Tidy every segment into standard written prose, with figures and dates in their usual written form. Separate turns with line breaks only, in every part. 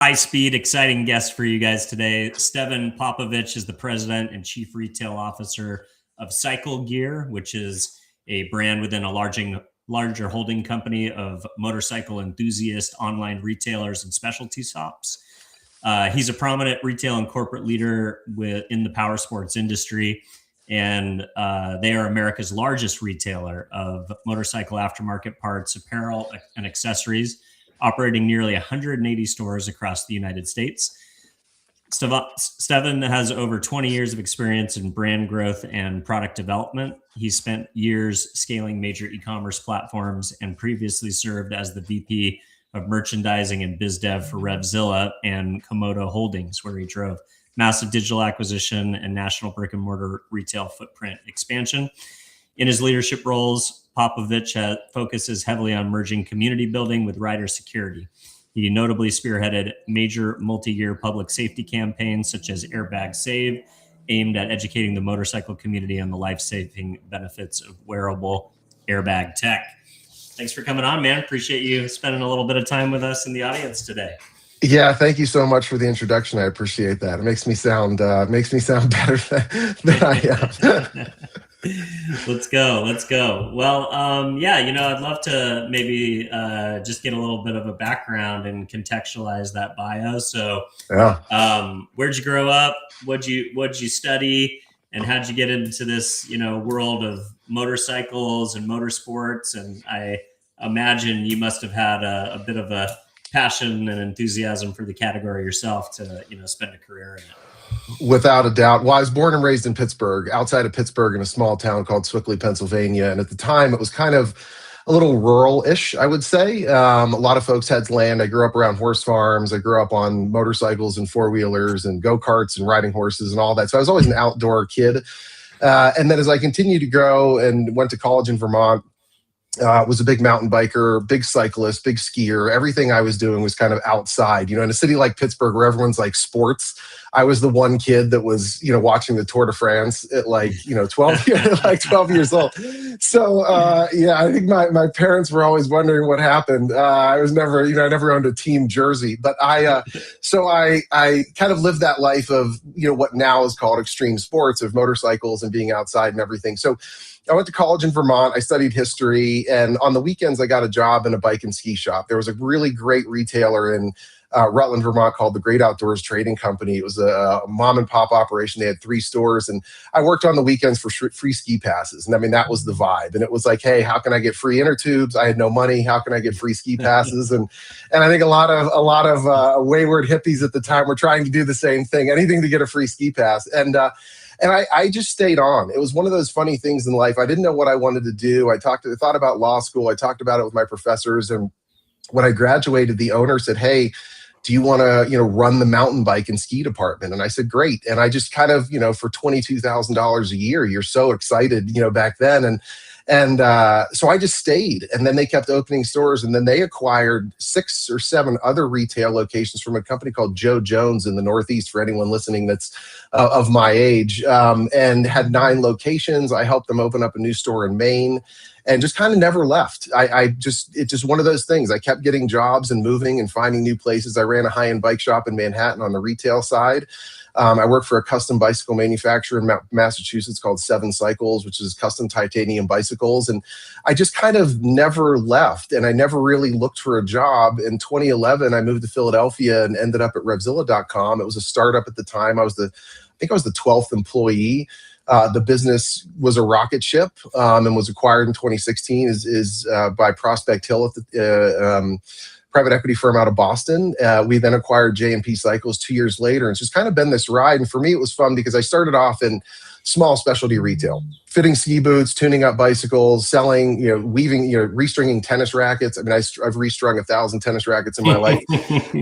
high-speed, exciting guest for you guys today. Stevan Popovich is the president and chief retail officer of Cycle Gear, which is a brand within a larger holding company of motorcycle enthusiast online retailers and specialty shops. He's a prominent retail and corporate leader in the powersports industry, and they are America's largest retailer of motorcycle aftermarket parts, apparel, and accessories, operating nearly 180 stores across the United States. Stevan has over 20 years of experience in brand growth and product development. He spent years scaling major e-commerce platforms and previously served as the VP of merchandising and biz dev for Revzilla and Komodo Holdings, where he drove massive digital acquisition and national brick and mortar retail footprint expansion. In his leadership roles, Popovich focuses heavily on merging community building with rider security. He notably spearheaded major multi-year public safety campaigns such as Airbag Save, aimed at educating the motorcycle community on the life-saving benefits of wearable airbag tech. Thanks for coming on, man. Appreciate you spending a little bit of time with us in the audience today.
Yeah, thank you so much for the introduction. I appreciate that. It makes me sound better than I am.
Let's go. Well, I'd love to maybe just get a little bit of a background and contextualize that bio. So, where'd you grow up? What'd you study? And how'd you get into this, world of motorcycles and motorsports? And I imagine you must have had a bit of a passion and enthusiasm for the category yourself to, spend a career in it.
Without a doubt. Well, I was born and raised in Pittsburgh, outside of Pittsburgh in a small town called Swickley, Pennsylvania. And at the time, it was kind of a little rural-ish, I would say. A lot of folks had land. I grew up around horse farms. I grew up on motorcycles and four-wheelers and go-karts and riding horses and all that. So I was always an outdoor kid. And then as I continued to grow and went to college in Vermont, was a big mountain biker, big cyclist, big skier. Everything I was doing was kind of outside. In a city like Pittsburgh where everyone's like sports, I was the one kid that was, watching the Tour de France at 12 years old. So, I think my parents were always wondering what happened. I was never, I never owned a team jersey, but I kind of lived that life of, what now is called extreme sports, of motorcycles and being outside and everything. So I went to college in Vermont. I studied history, and on the weekends, I got a job in a bike and ski shop. There was a really great retailer in Rutland, Vermont called the Great Outdoors Trading Company. It was a mom and pop operation. They had 3 stores, and I worked on the weekends for free ski passes. And I mean, that was the vibe. And it was like, hey, how can I get free inner tubes? I had no money. How can I get free ski passes? And I think a lot of wayward hippies at the time were trying to do the same thing, anything to get a free ski pass. And I just stayed on. It was one of those funny things in life. I didn't know what I wanted to do. I thought about law school. I talked about it with my professors. And when I graduated, the owner said, hey, do you want to, run the mountain bike and ski department? And I said, great. And I just kind of, for $22,000 a year, you're so excited, back then. And so I just stayed, and then they kept opening stores, and then they acquired 6 or 7 other retail locations from a company called Joe Jones in the Northeast, for anyone listening that's of my age, and had 9 locations. I helped them open up a new store in Maine, and just kind of never left. It's just one of those things. I kept getting jobs and moving and finding new places. I ran a high-end bike shop in Manhattan on the retail side. I worked for a custom bicycle manufacturer in Massachusetts called 7 Cycles, which is custom titanium bicycles. And I just kind of never left, and I never really looked for a job. In 2011, I moved to Philadelphia and ended up at Revzilla.com. It was a startup at the time. I think I was the 12th employee. The business was a rocket ship and was acquired in 2016 by Prospect Hill, private equity firm out of Boston. We then acquired J&P Cycles 2 years later. And it's just kind of been this ride. And for me, it was fun because I started off in small specialty retail, fitting ski boots, tuning up bicycles, selling, weaving, restringing tennis rackets. I mean, I've restrung 1,000 tennis rackets in my life.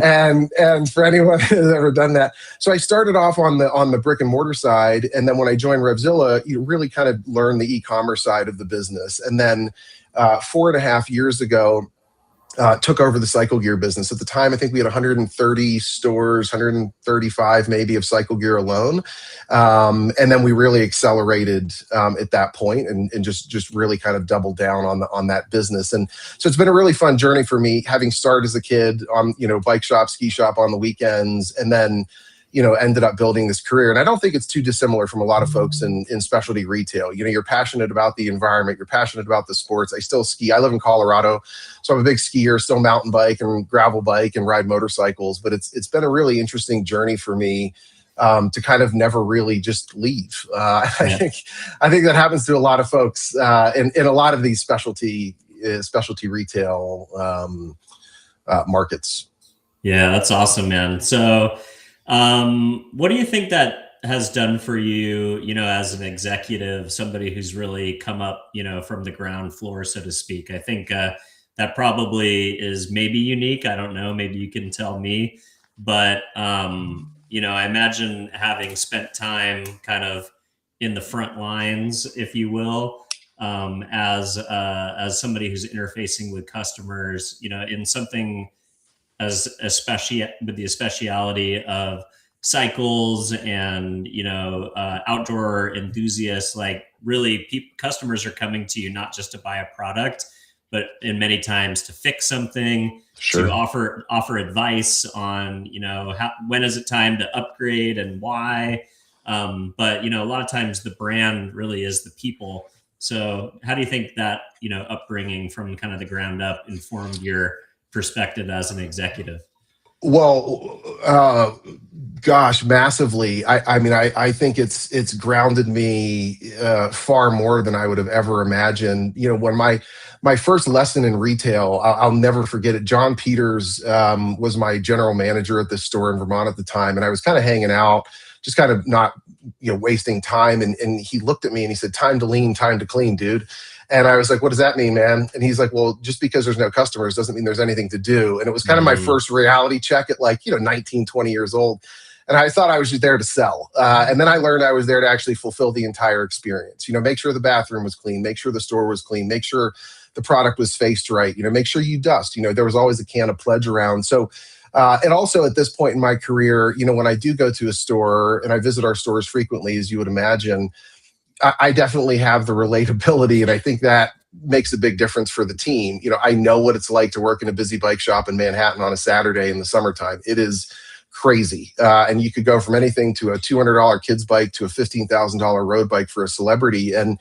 and for anyone who's ever done that. So I started off on the brick and mortar side. And then when I joined Revzilla, you really kind of learn the e-commerce side of the business. And then 4.5 years ago, took over the cycle gear business. At the time, I think we had 130 stores, 135 maybe of cycle gear alone. And then we really accelerated at that point and just really kind of doubled down on that business. And so it's been a really fun journey for me, having started as a kid on, bike shop, ski shop on the weekends, and then ended up building this career. And I don't think it's too dissimilar from a lot of folks in specialty retail. You're passionate about the environment, you're passionate about the sports. I still ski. I live in Colorado, so I'm a big skier, still mountain bike and gravel bike and ride motorcycles. But it's been a really interesting journey for me to kind of never really just leave. I think that happens to a lot of folks in a lot of these specialty retail markets.
Yeah, that's awesome, man. So what do you think that has done for you, as an executive, somebody who's really come up, from the ground floor, so to speak? I think that probably is maybe unique. I don't know. Maybe you can tell me. But, I imagine having spent time kind of in the front lines, if you will, as somebody who's interfacing with customers, in something especially with the speciality of cycles and outdoor enthusiasts. Like, really, customers are coming to you not just to buy a product, but in many times to fix something,
Sure.
to offer advice on when is it time to upgrade and why. But a lot of times the brand really is the people. So how do you think that upbringing from kind of the ground up informed your perspective as an executive?
Well, gosh, massively. I think it's grounded me far more than I would have ever imagined. When my first lesson in retail, I'll never forget it. John Peters was my general manager at this store in Vermont at the time, and I was kind of hanging out, just kind of not wasting time. And he looked at me and he said, "Time to lean, time to clean, dude." And I was like, "What does that mean, man?" And he's like, "Well, just because there's no customers doesn't mean there's anything to do." And it was kind of my first reality check at 19, 20 years old. And I thought I was just there to sell. And then I learned I was there to actually fulfill the entire experience. Make sure the bathroom was clean, make sure the store was clean, make sure the product was faced right, make sure you dust. There was always a can of Pledge around. So, and also at this point in my career, when I do go to a store, and I visit our stores frequently, as you would imagine, I definitely have the relatability, and I think that makes a big difference for the team. I know what it's like to work in a busy bike shop in Manhattan on a Saturday in the summertime. It is crazy. And you could go from anything to a $200 kids bike to a $15,000 road bike for a celebrity. And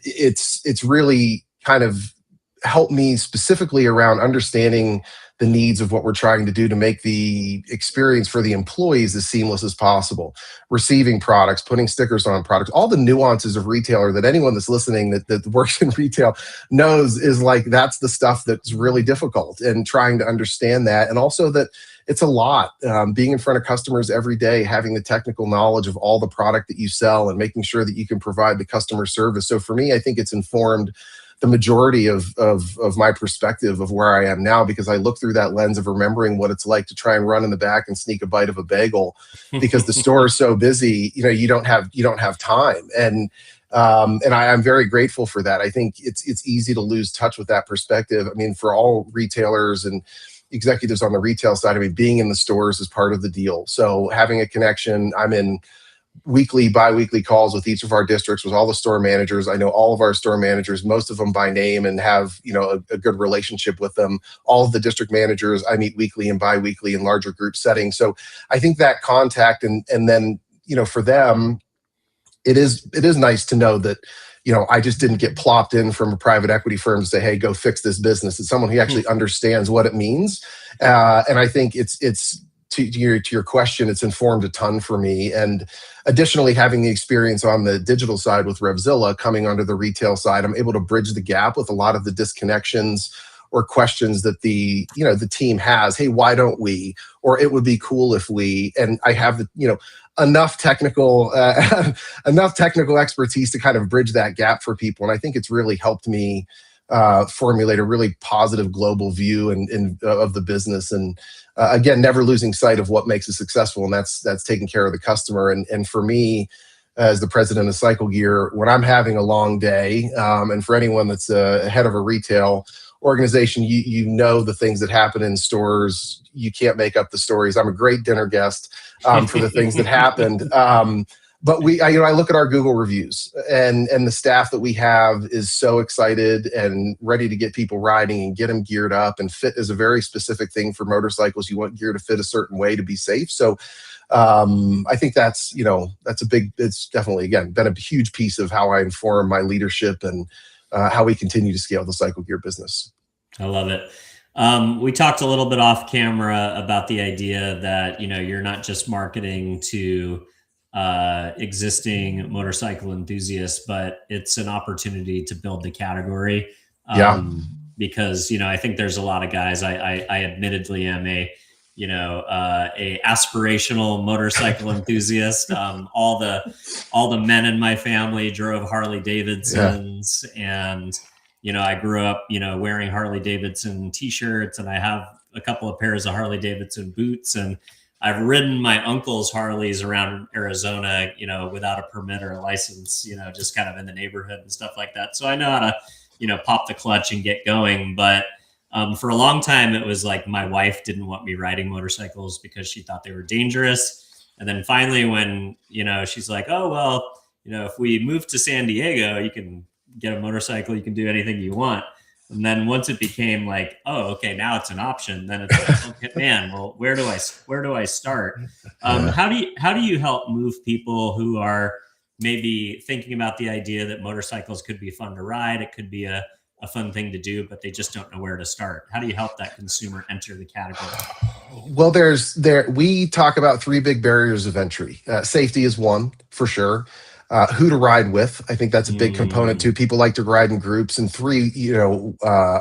it's really kind of helped me specifically around understanding the needs of what we're trying to do to make the experience for the employees as seamless as possible. Receiving products, putting stickers on products, all the nuances of retailer that anyone that's listening that works in retail knows is that's the stuff that's really difficult, and trying to understand that. And also that it's a lot, being in front of customers every day, having the technical knowledge of all the product that you sell and making sure that you can provide the customer service. So for me, I think it's informed the majority of my perspective of where I am now, because I look through that lens of remembering what it's like to try and run in the back and sneak a bite of a bagel because the store is so busy. You don't have time, and I'm very grateful for that. I think it's easy to lose touch with that perspective. I mean, for all retailers and executives on the retail side, being in the stores is part of the deal. So having a connection, I'm in weekly, bi-weekly calls with each of our districts, with all the store managers. I know all of our store managers, most of them by name, and have a good relationship with them. All of the district managers I meet weekly and bi-weekly in larger group settings. So I think that contact, and then for them, it is nice to know that I just didn't get plopped in from a private equity firm to say, "Hey, go fix this business." It's someone who actually understands what it means, and I think it's to your question, it's informed a ton for me. And additionally, having the experience on the digital side with Revzilla, coming onto the retail side, I'm able to bridge the gap with a lot of the disconnections or questions that the team has. "Hey, why don't we?" Or "It would be cool if we." And I have enough technical expertise to kind of bridge that gap for people. And I think it's really helped me formulate a really positive global view of the business. And again, never losing sight of what makes it successful, and that's taking care of the customer. And for me, as the president of Cycle Gear, when I'm having a long day, and for anyone that's head of a retail, organization, you know the things that happen in stores. You can't make up the stories. I'm a great dinner guest for the things that happened. But I look at our Google reviews, and the staff that we have is so excited and ready to get people riding and get them geared up. And fit is a very specific thing for motorcycles. You want gear to fit a certain way to be safe. So I think that's it's definitely, again, been a huge piece of how I inform my leadership and how we continue to scale the cycle gear business.
I love it. We talked a little bit off camera about the idea that, you're not just marketing to existing motorcycle enthusiasts, but it's an opportunity to build the category. Because, I think there's a lot of guys, I admittedly am a aspirational motorcycle enthusiast. All the men in my family drove Harley Davidsons, and I grew up wearing Harley Davidson t-shirts, and I have a couple of pairs of Harley Davidson boots, and I've ridden my uncle's Harleys around Arizona, without a permit or a license, just kind of in the neighborhood and stuff like that. So I know how to, pop the clutch and get going. But for a long time, it was like my wife didn't want me riding motorcycles because she thought they were dangerous. And then finally, when, she's like, oh, well, if we move to San Diego, you can get a motorcycle, you can do anything you want. And then once it became like, oh, okay, now it's an option, then it's like, okay, man, well, where do I start? How do you help move people who are maybe thinking about the idea that motorcycles could be fun to ride, it could be a fun thing to do, but they just don't know where to start? How do you help that consumer enter the category?
Well, we talk about three big barriers of entry. Safety is one, for sure. Who to ride with. I think that's a big component too. People like to ride in groups. And three,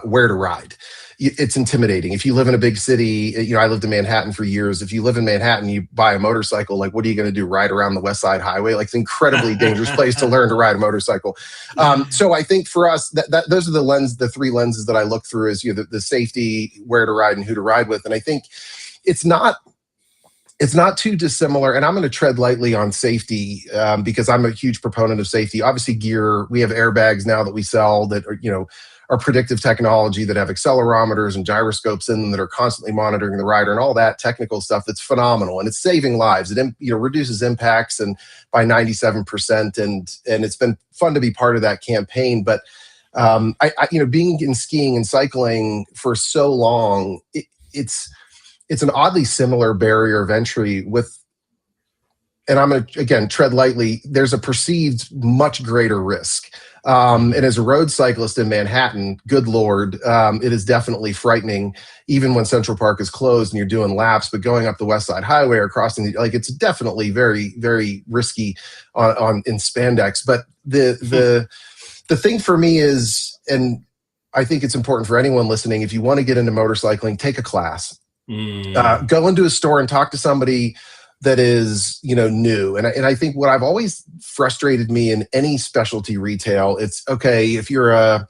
where to ride. It's intimidating. If you live in a big city, I lived in Manhattan for years. If you live in Manhattan, you buy a motorcycle, like, what are you going to do? Ride around the West Side Highway? Like, it's an incredibly dangerous place to learn to ride a motorcycle. So I think for us, those are the three lenses that I look through is, the safety, where to ride, and who to ride with. And I think it's not too dissimilar, and I'm going to tread lightly on safety because I'm a huge proponent of safety. Obviously, gear, we have airbags now that we sell that are predictive technology that have accelerometers and gyroscopes in them that are constantly monitoring the rider and all that technical stuff that's phenomenal, and it's saving lives. It reduces impacts and by 97%, and it's been fun to be part of that campaign. But being in skiing and cycling for so long, it's an oddly similar barrier of entry and I'm going to, again, tread lightly, there's a perceived much greater risk. And as a road cyclist in Manhattan, good Lord, it is definitely frightening, even when Central Park is closed and you're doing laps, but going up the West Side Highway or crossing, it's definitely very, very risky in spandex. But the thing for me is, and I think it's important for anyone listening, if you want to get into motorcycling, take a class. Go into a store and talk to somebody that is, new. And I think what I've always frustrated me in any specialty retail, it's okay, if you're a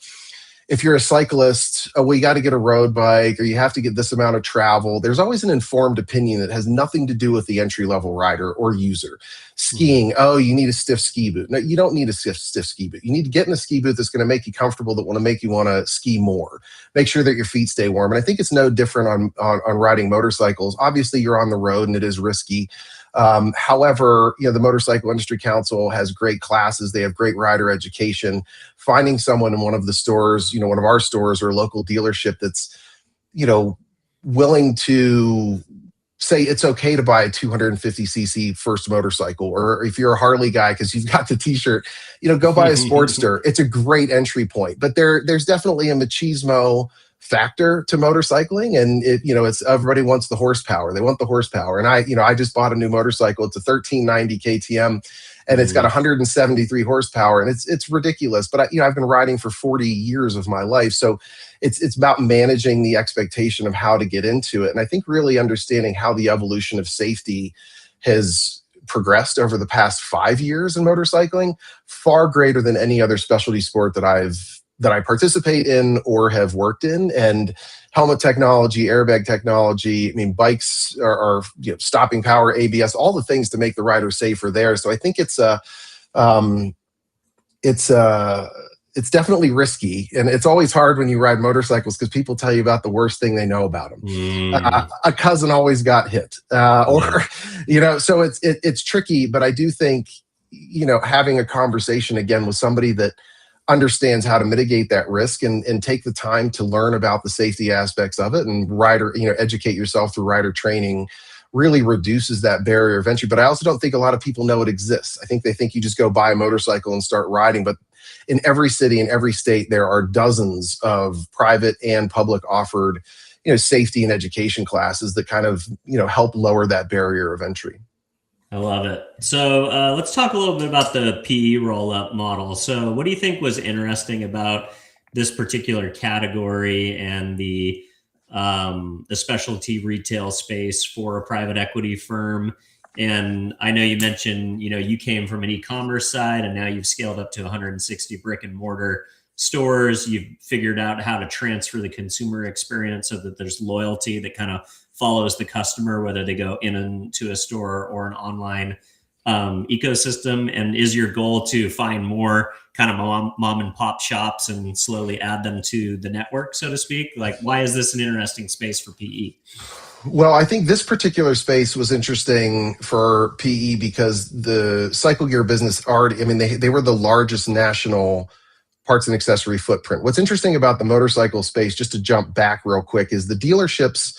cyclist, well, you got to get a road bike, or you have to get this amount of travel. There's always an informed opinion that has nothing to do with the entry-level rider or user. Skiing, oh, you need a stiff ski boot. No, you don't need a stiff ski boot. You need to get in a ski boot that's going to make you comfortable, that want to make you want to ski more. Make sure that your feet stay warm. And I think it's no different on riding motorcycles. Obviously, you're on the road and it is risky. However, the Motorcycle Industry Council has great classes. They have great rider education. Finding someone in one of the stores, one of our stores or a local dealership that's, willing to say it's okay to buy a 250cc first motorcycle, or if you're a Harley guy because you've got the t-shirt, go buy a Sportster. It's a great entry point. But there's definitely a machismo factor to motorcycling, and it's everybody wants the horsepower. They want the horsepower. And I just bought a new motorcycle. It's a 1390 KTM, and it's got 173 horsepower, and it's ridiculous. But I've been riding for 40 years of my life, so it's about managing the expectation of how to get into it. And I think really understanding how the evolution of safety has progressed over the past 5 years in motorcycling, far greater than any other specialty sport that I participate in or have worked in. And helmet technology, airbag technology, bikes are stopping power, ABS, all the things to make the rider safer there. So I think it's it's definitely risky, and it's always hard when you ride motorcycles because people tell you about the worst thing they know about them. A cousin always got hit, or so it's tricky. But I do think having a conversation again with somebody that understands how to mitigate that risk and take the time to learn about the safety aspects of it, and educate yourself through rider training really reduces that barrier of entry. But I also don't think a lot of people know it exists. I think they think you just go buy a motorcycle and start riding, but in every city, in every state, there are dozens of private and public offered, safety and education classes that kind of, help lower that barrier of entry.
I love it. So let's talk a little bit about the PE roll-up model. So what do you think was interesting about this particular category and the specialty retail space for a private equity firm? And I know you mentioned, you came from an e-commerce side and now you've scaled up to 160 brick and mortar stores. You've figured out how to transfer the consumer experience so that there's loyalty that kind of follows the customer, whether they go into a store or an online ecosystem. And is your goal to find more kind of mom and pop shops and slowly add them to the network, so to speak? Like, why is this an interesting space for PE?
Well, I think this particular space was interesting for PE because the cycle gear business they were the largest national parts and accessory footprint. What's interesting about the motorcycle space, just to jump back real quick, is the dealerships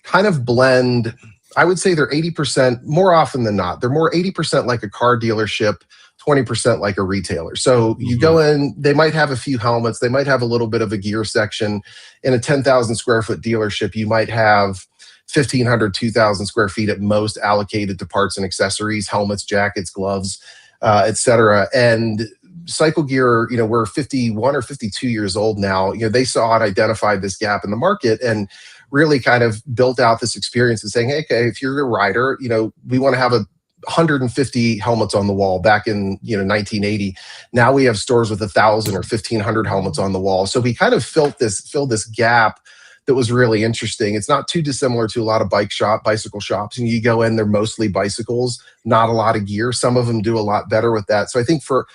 kind of blend. I would say they're 80%, more often than not, they're more 80% like a car dealership, 20% like a retailer. So you go in, they might have a few helmets, they might have a little bit of a gear section. In a 10,000 square foot dealership, you might have 1,500, 2,000 square feet at most allocated to parts and accessories, helmets, jackets, gloves, etc. And cycle gear, we're 51 or 52 years old now. They saw and identified this gap in the market and really kind of built out this experience and saying, hey, okay, if you're a rider, we want to have 150 helmets on the wall back in 1980. Now we have stores with 1,000 or 1,500 helmets on the wall. So we kind of filled this gap that was really interesting. It's not too dissimilar to a lot of bicycle shops. And you go in, they're mostly bicycles, not a lot of gear. Some of them do a lot better with that. So I think for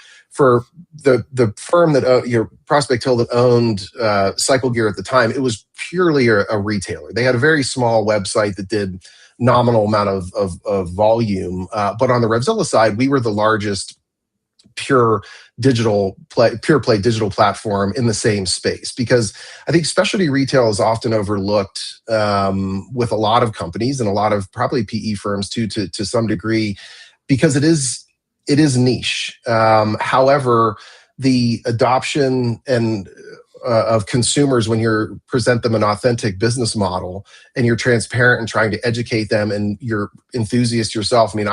the firm that Prospect Hill that owned cycle gear at the time, it was purely a retailer. They had a very small website that did nominal amount of volume, but on the Revzilla side, we were the largest pure play digital platform in the same space, because I think specialty retail is often overlooked with a lot of companies and a lot of probably PE firms too, to some degree, because it is niche. However, the adoption and of consumers, when you present them an authentic business model and you're transparent and trying to educate them, and you're enthusiast yourself. I mean,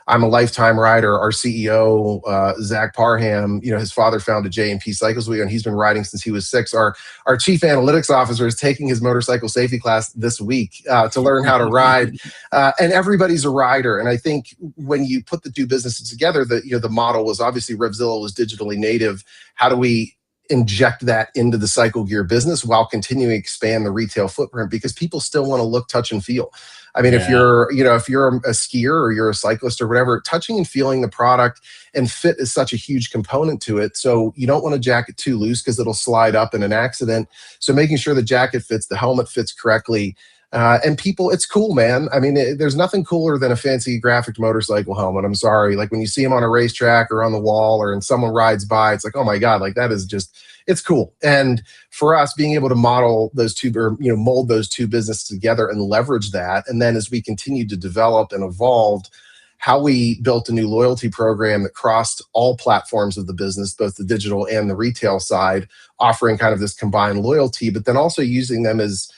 I'm a lifetime rider. Our CEO, Zach Parham, his father founded J&P Cycles, and he's been riding since he was 6. Our chief analytics officer is taking his motorcycle safety class this week to learn how to ride. And everybody's a rider. And I think when you put the two businesses together, the model was obviously Revzilla was digitally native. How do we inject that into the cycle gear business while continuing to expand the retail footprint? Because people still want to look, touch, and feel. I mean, if you're a skier or you're a cyclist or whatever, touching and feeling the product and fit is such a huge component to it. So you don't want a jacket too loose because it'll slide up in an accident. So making sure the jacket fits, the helmet fits correctly. And people, it's cool, man. I mean, there's nothing cooler than a fancy graphic motorcycle helmet. I'm sorry. Like when you see them on a racetrack or on the wall or and someone rides by, it's like, oh my God, like that is just, it's cool. And for us, being able to model those two, or mold those two businesses together and leverage that. And then as we continue to develop and evolved, how we built a new loyalty program that crossed all platforms of the business, both the digital and the retail side, offering kind of this combined loyalty, but then also using them as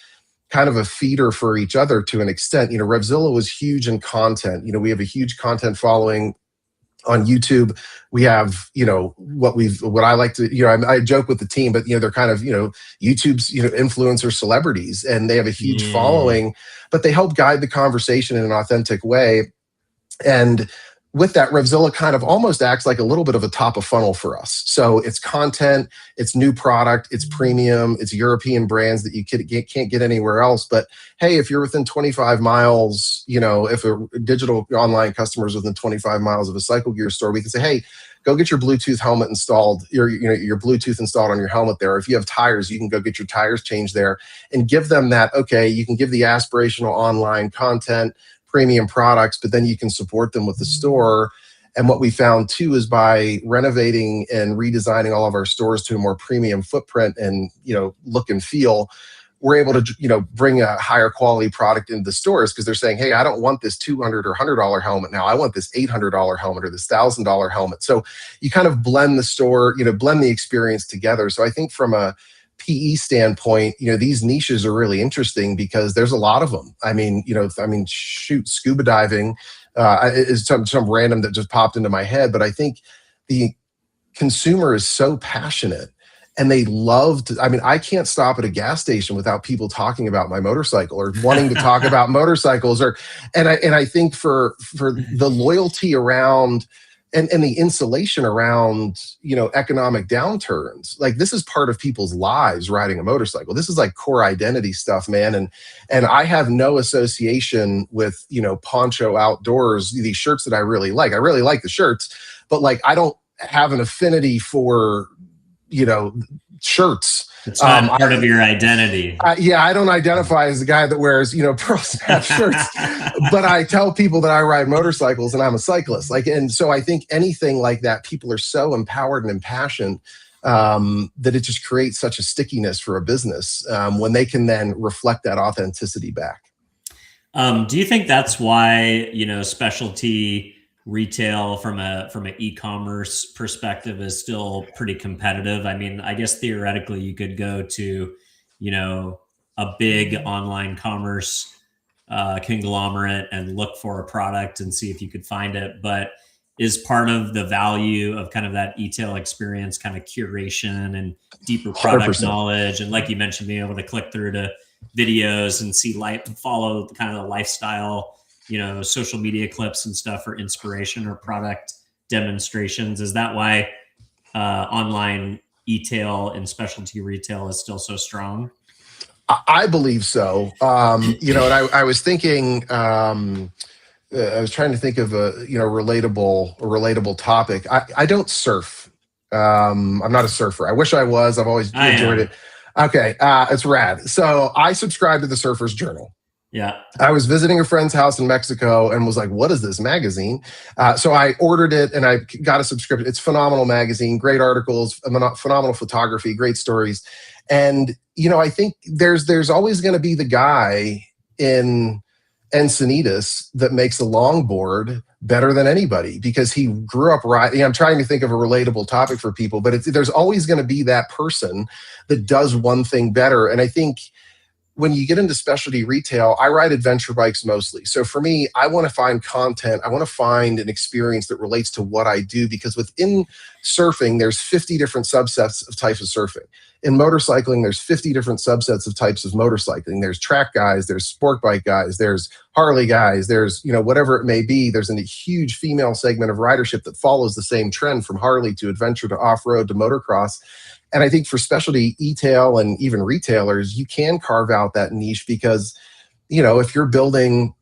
kind of a feeder for each other to an extent. Revzilla was huge in content. We have a huge content following on YouTube. We have, what I like to, I joke with the team, but they're kind of, YouTube's, influencer celebrities, and they have a huge following, but they help guide the conversation in an authentic way. And with that, Revzilla kind of almost acts like a little bit of a top of funnel for us. So it's content, it's new product, it's premium, it's European brands that you can't get anywhere else. But hey, if you're within 25 miles, if a digital online customer is within 25 miles of a cycle gear store, we can say, hey, go get your Bluetooth helmet installed, your Bluetooth installed on your helmet there. If you have tires, you can go get your tires changed there and give them that, okay, you can give the aspirational online content, premium products, but then you can support them with the store. And what we found too is by renovating and redesigning all of our stores to a more premium footprint and look and feel, we're able to bring a higher quality product into the stores because they're saying, hey, I don't want this $200 or $100 helmet now. I want this $800 helmet or this $1,000 helmet. So you kind of blend the store, blend the experience together. So I think from a PE standpoint, these niches are really interesting because there's a lot of them. Shoot, scuba diving is some random that just popped into my head, but I think the consumer is so passionate and they love to. I can't stop at a gas station without people talking about my motorcycle or wanting to talk about motorcycles, and I think for the loyalty around. And the insulation around, economic downturns, like this is part of people's lives riding a motorcycle. This is like core identity stuff, man. And I have no association with, Poncho Outdoors, these shirts that I really like. I really like the shirts, but like, I don't have an affinity for, shirts.
It's not part of your identity.
I don't identify as the guy that wears, pro snap shirts, but I tell people that I ride motorcycles and I'm a cyclist. And so I think anything like that, people are so empowered and impassioned that it just creates such a stickiness for a business when they can then reflect that authenticity back.
Do you think that's why, specialty retail from an e-commerce perspective is still pretty competitive? I guess theoretically you could go to, a big online commerce conglomerate and look for a product and see if you could find it. But is part of the value of kind of that e-tail experience kind of curation and deeper product
100%.
knowledge? And like you mentioned, being able to click through to videos and follow kind of the lifestyle, social media clips and stuff for inspiration or product demonstrations. Is that why online e-tail and specialty retail is still so strong?
I believe so. And I was thinking, I was trying to think of a relatable topic. I don't surf. I'm not a surfer. I wish I was. I've always enjoyed it. Okay, it's rad. So I subscribe to the Surfer's Journal.
Yeah.
I was visiting a friend's house in Mexico and was like, what is this magazine? So I ordered it and I got a subscription. It's a phenomenal magazine, great articles, phenomenal photography, great stories. And, I think there's always going to be the guy in Encinitas that makes the longboard better than anybody because he grew up riding. I'm trying to think of a relatable topic for people, but there's always going to be that person that does one thing better. And I think when you get into specialty retail, I ride adventure bikes mostly. So for me, I want to find content. I want to find an experience that relates to what I do because within surfing, there's 50 different subsets of types of surfing. In motorcycling, there's 50 different subsets of types of motorcycling. There's track guys, there's sport bike guys, there's Harley guys, there's, whatever it may be. There's a huge female segment of ridership that follows the same trend from Harley to adventure to off-road to motocross. And I think for specialty e-tail and even retailers, you can carve out that niche because, if you're building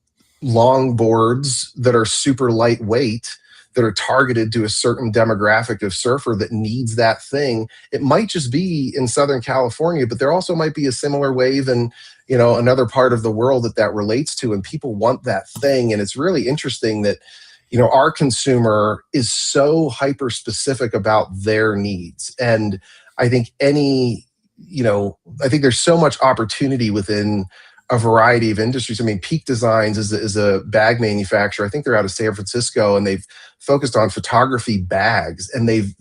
long boards that are super lightweight, that are targeted to a certain demographic of surfer that needs that thing, it might just be in Southern California, but there also might be a similar wave in, another part of the world that relates to, and people want that thing. And it's really interesting that, our consumer is so hyper specific about their needs. And I think I think there's so much opportunity within a variety of industries. Peak Designs is a bag manufacturer. I think they're out of San Francisco, and they've focused on photography bags, and they've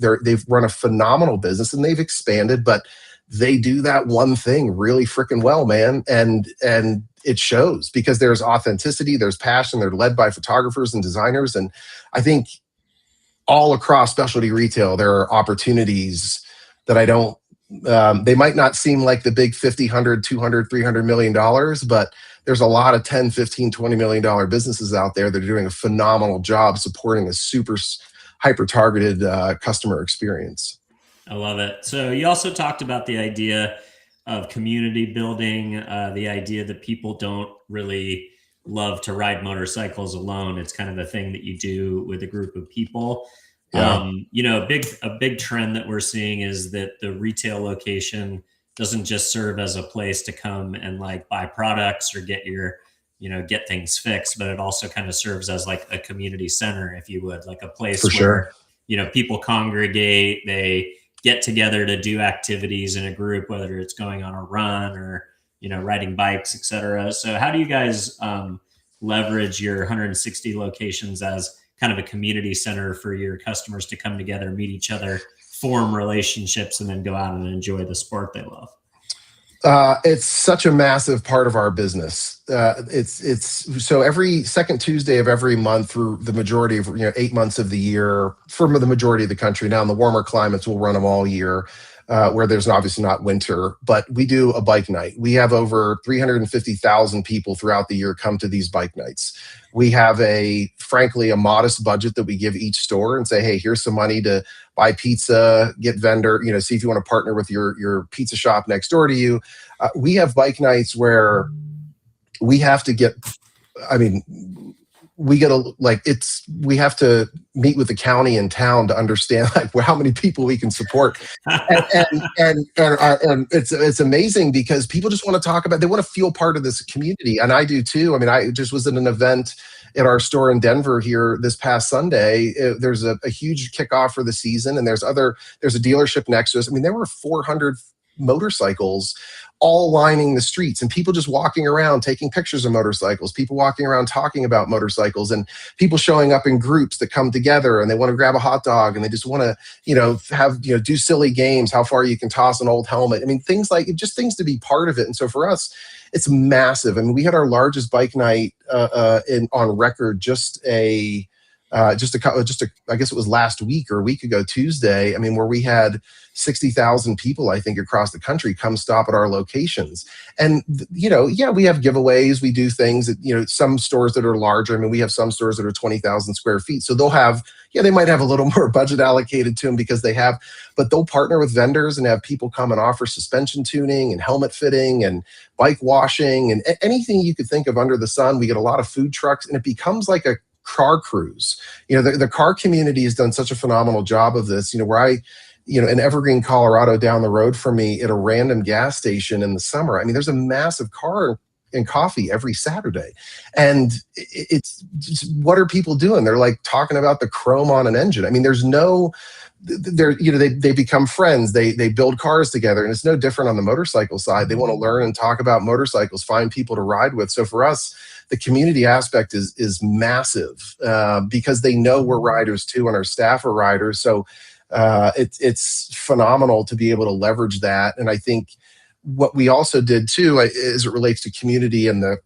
run a phenomenal business, and they've expanded, but they do that one thing really freaking well, man. And it shows because there's authenticity, there's passion, they're led by photographers and designers. And I think all across specialty retail, there are opportunities that I don't They might not seem like the big 50, 100, 200, $300 million, but there's a lot of 10, 15, $20 million businesses out there that are doing a phenomenal job supporting a super hyper targeted customer experience.
I love it. So you also talked about the idea of community building, the idea that people don't really love to ride motorcycles alone. It's kind of a thing that you do with a group of people.
Yeah,
A big trend that we're seeing is that the retail location doesn't just serve as a place to come and like buy products or get things fixed, but it also kind of serves as like a community center, if you would, like a
for
place
sure.
where, people congregate, they get together to do activities in a group, whether it's going on a run or, riding bikes, etc. So how do you guys leverage your 160 locations as kind of a community center for your customers to come together, meet each other, form relationships, and then go out and enjoy the sport they love?
It's such a massive part of our business. It's so every second Tuesday of every month through the majority of 8 months of the year for the majority of the country. Now in the warmer climates, we'll run them all year, where there's obviously not winter. But we do a bike night. We have over 350,000 people throughout the year come to these bike nights. We have frankly a modest budget that we give each store and say, hey, here's some money to buy pizza, get vendor, see if you want to partner with your pizza shop next door to you. We have bike nights where we have to get, I mean, we have to meet with the county and town to understand like how many people we can support. And it's amazing because people just want to talk about, they want to feel part of this community. And I do too. I mean, I just was at an event at our store in Denver here this past Sunday. There's a huge kickoff for the season, and there's a dealership next to us. I mean, there were 400 motorcycles all lining the streets, and people just walking around taking pictures of motorcycles, people walking around talking about motorcycles, and people showing up in groups that come together and they want to grab a hot dog and they just want to do silly games, how far you can toss an old helmet. I mean, things to be part of it. And so for us, it's massive. I mean, we had our largest bike night on record I guess it was last week or a week ago Tuesday. I mean, where we had 60,000 people, I think, across the country come stop at our locations. And, we have giveaways. We do things that, some stores that are larger. I mean, we have some stores that are 20,000 square feet. So they might have a little more budget allocated to them but they'll partner with vendors and have people come and offer suspension tuning and helmet fitting and bike washing and anything you could think of under the sun. We get a lot of food trucks, and it becomes like a car cruise. The car community has done such a phenomenal job of this. Where in Evergreen, Colorado, down the road from me, at a random gas station in the summer, I mean, there's a massive car and coffee every Saturday. And it's what are people doing? They're like talking about the chrome on an engine. I mean, they become friends. They build cars together, and it's no different on the motorcycle side. They want to learn and talk about motorcycles, find people to ride with. So for us, the community aspect is massive because they know we're riders too, and our staff are riders. So it's phenomenal to be able to leverage that. And I think what we also did too, as it relates to community and the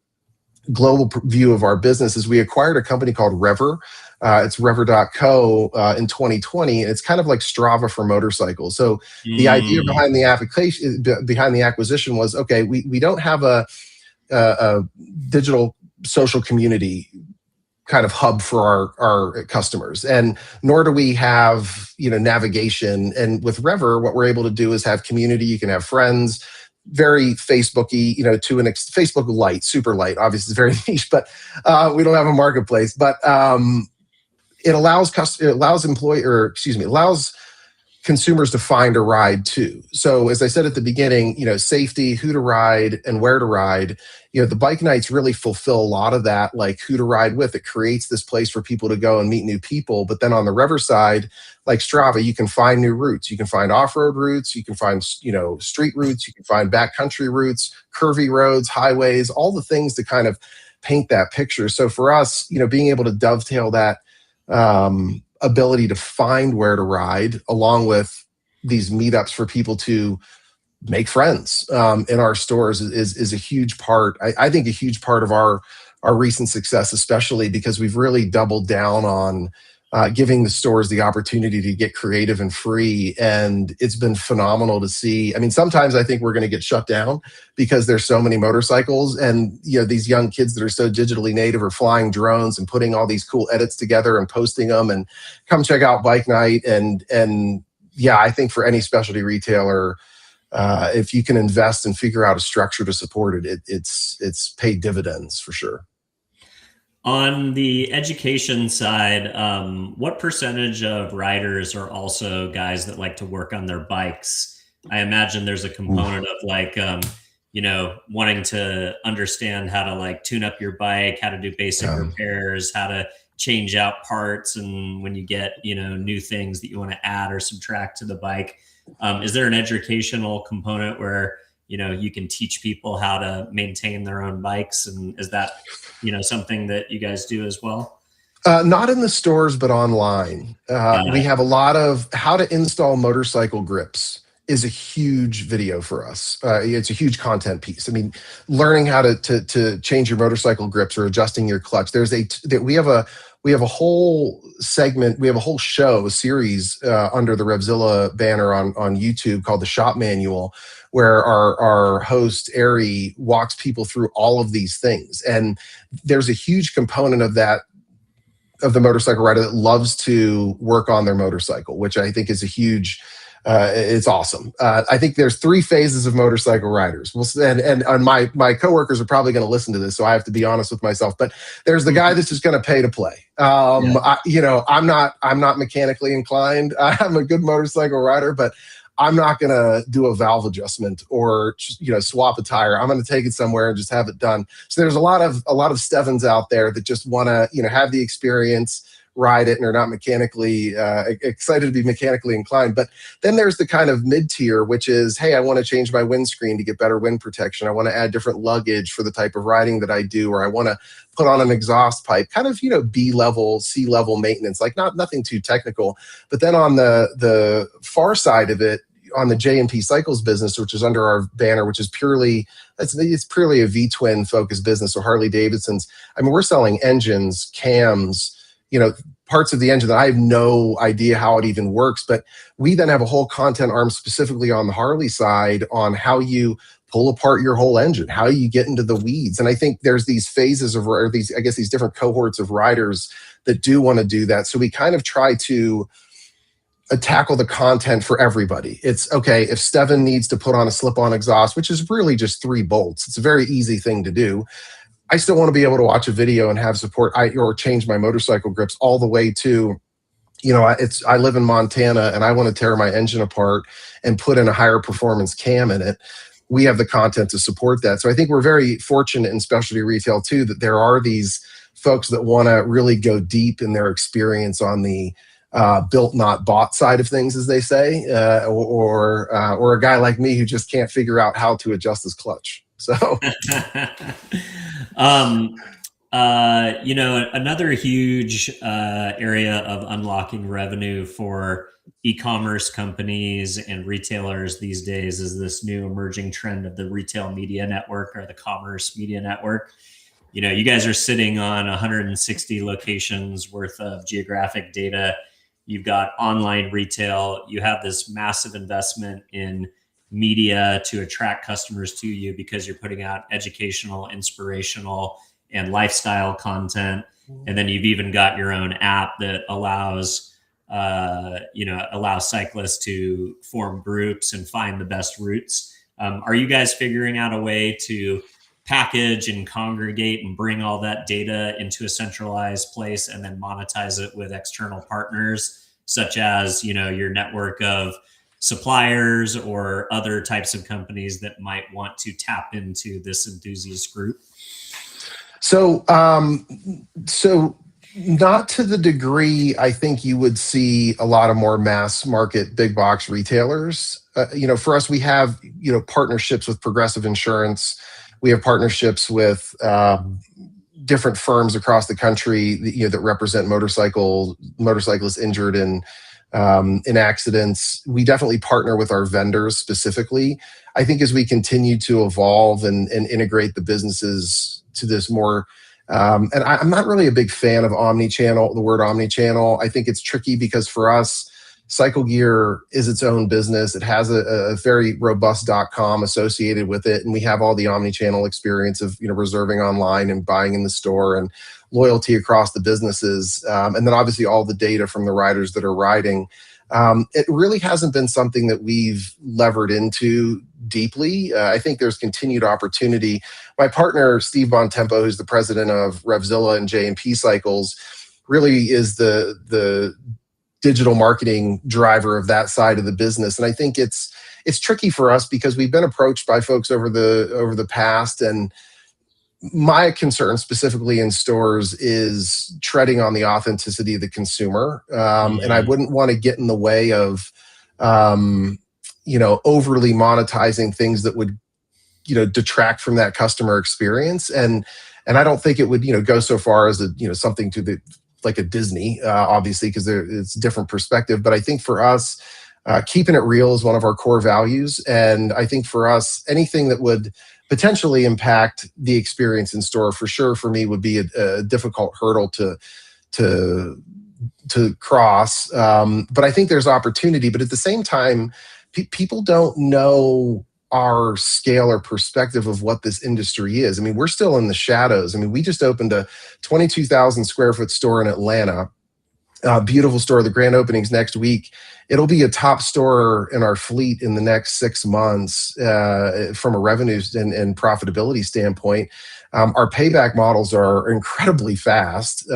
global view of our business, is we acquired a company called Rever. It's Rever.co in 2020. And it's kind of like Strava for motorcycles. So the idea behind the acquisition was, okay, we don't have a digital social community kind of hub for our customers, and nor do we have navigation. And with Rever, what we're able to do is have community. You can have friends, very Facebooky, Facebook light, super light. Obviously, it's very niche, but we don't have a marketplace. But it allows consumers to find a ride too. So as I said at the beginning, safety, who to ride and where to ride. The bike nights really fulfill a lot of that, like who to ride with. It creates this place for people to go and meet new people. But then on the Rever side, like Strava, you can find new routes. You can find off-road routes. You can find, street routes. You can find backcountry routes, curvy roads, highways, all the things to kind of paint that picture. So for us, being able to dovetail that ability to find where to ride, along with these meetups for people to make friends in our stores, is a huge part. I think a huge part of our recent success, especially because we've really doubled down on giving the stores the opportunity to get creative and free. And it's been phenomenal to see. I mean, sometimes I think we're going to get shut down because there's so many motorcycles, and these young kids that are so digitally native are flying drones and putting all these cool edits together and posting them, and come check out Bike Night. And yeah, I think for any specialty retailer, if you can invest and figure out a structure to support it, it's paid dividends for sure.
On the education side, what percentage of riders are also guys that like to work on their bikes? I imagine there's a component of like, wanting to understand how to like tune up your bike, how to do basic repairs, how to change out parts, and when you get, new things that you want to add or subtract to the bike. Is there an educational component where, you can teach people how to maintain their own bikes? And is that, something that you guys do as well?
Not in the stores, but online. We have a lot of how to install motorcycle grips is a huge video for us. It's a huge content piece. I mean, learning how to change your motorcycle grips or adjusting your clutch. We have a whole segment, we have a whole show, a series under the Revzilla banner on YouTube called The Shop Manual, where our host, Ari, walks people through all of these things. And there's a huge component of that, of the motorcycle rider that loves to work on their motorcycle, which I think is a huge, it's awesome. I think there's 3 phases of motorcycle riders. And my coworkers are probably going to listen to this, so I have to be honest with myself. But there's the guy that's just going to pay to play. I'm not mechanically inclined. I'm a good motorcycle rider, but I'm not going to do a valve adjustment or swap a tire. I'm going to take it somewhere and just have it done. So there's a lot of Stevans out there that just want to have the experience, ride it, and are not mechanically excited to be mechanically inclined. But then there's the kind of mid-tier, which is, hey, I want to change my windscreen to get better wind protection. I want to add different luggage for the type of riding that I do, or I want to put on an exhaust pipe, kind of, B-level, C-level maintenance, like nothing too technical. But then on the far side of it, on the J&P Cycles business, which is under our banner, which is purely a V-twin focused business. So Harley Davidson's, I mean, we're selling engines, cams, parts of the engine that I have no idea how it even works. But we then have a whole content arm specifically on the Harley side on how you pull apart your whole engine, how you get into the weeds. And I think there's these phases these different cohorts of riders that do want to do that. So we kind of try to tackle the content for everybody. It's okay if Stevan needs to put on a slip-on exhaust, which is really just 3 bolts. It's a very easy thing to do. I still want to be able to watch a video and have support or change my motorcycle grips all the way to, I live in Montana and I want to tear my engine apart and put in a higher performance cam in it. We have the content to support that. So I think we're very fortunate in specialty retail too, that there are these folks that want to really go deep in their experience on the built not bought side of things, as they say, or a guy like me who just can't figure out how to adjust his clutch. So,
another huge area of unlocking revenue for e-commerce companies and retailers these days is this new emerging trend of the retail media network, or the commerce media network. You guys are sitting on 160 locations worth of geographic data. You've got online retail. You have this massive investment in media to attract customers to you because you're putting out educational, inspirational, and lifestyle content. And then you've even got your own app that allows cyclists to form groups and find the best routes. Are you guys figuring out a way to package and congregate and bring all that data into a centralized place and then monetize it with external partners, such as, your network of suppliers or other types of companies that might want to tap into this enthusiast group?
So not to the degree I think you would see a lot of more mass market big box retailers. For us, we have, partnerships with Progressive Insurance. We have partnerships with different firms across the country, that represent motorcyclists injured in accidents. We definitely partner with our vendors specifically. I think as we continue to evolve and integrate the businesses to this more And I'm not really a big fan of omni-channel, the word omni-channel. I think it's tricky because for us, Cycle Gear is its own business. It has a very robust .com associated with it, and we have all the omni-channel experience of reserving online and buying in the store and loyalty across the businesses, and then obviously all the data from the riders that are riding. It really hasn't been something that we've levered into deeply. I think there's continued opportunity. My partner, Steve Bontempo, who's the president of Revzilla and J&P Cycles, really is the digital marketing driver of that side of the business. And I think it's tricky for us because we've been approached by folks over the past, and my concern specifically in stores is treading on the authenticity of the consumer. And I wouldn't want to get in the way of, overly monetizing things that would, detract from that customer experience. And I don't think it would, go so far as something to the, like a Disney, obviously, because it's a different perspective. But I think for us, keeping it real is one of our core values. And I think for us, anything that would potentially impact the experience in store, for sure, for me, would be a difficult hurdle to cross. But I think there's opportunity. But at the same time, people don't know our scale or perspective of what this industry is. I mean, we're still in the shadows. I mean, we just opened a 22,000 square foot store in Atlanta. Beautiful store. The grand opening's next week. It'll be a top store in our fleet in the next 6 months from a revenue and profitability standpoint. Our payback models are incredibly fast.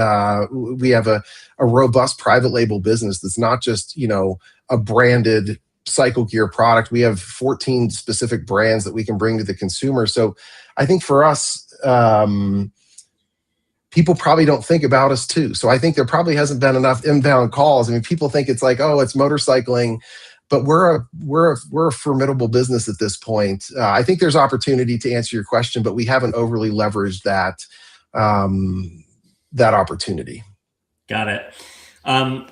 We have a robust private label business that's not just, a branded Cycle Gear product. We have 14 specific brands that we can bring to the consumer. So I think for us, people probably don't think about us too. So I think there probably hasn't been enough inbound calls. I mean, people think it's like, oh, it's motorcycling, but we're a formidable business at this point. I think there's opportunity to answer your question, but we haven't overly leveraged that opportunity.
Got it.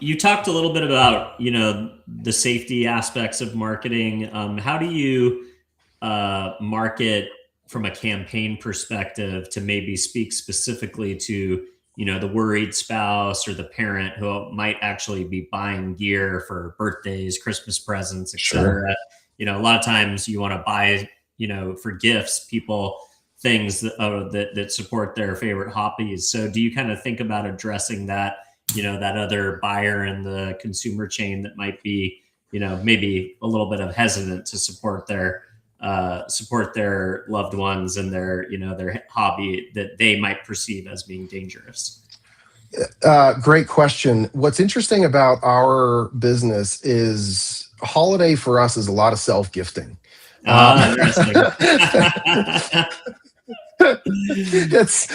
You talked a little bit about, the safety aspects of marketing. How do you market from a campaign perspective to maybe speak specifically to, the worried spouse or the parent who might actually be buying gear for birthdays, Christmas presents, etc. Sure. A lot of times you want to buy, for gifts, people things that support their favorite hobbies. So do you kind of think about addressing that, that other buyer in the consumer chain that might be, maybe a little bit of hesitant to support their loved ones and their hobby that they might perceive as being dangerous?
Great question. What's interesting about our business is holiday for us is a lot of self-gifting.
Interesting.
It's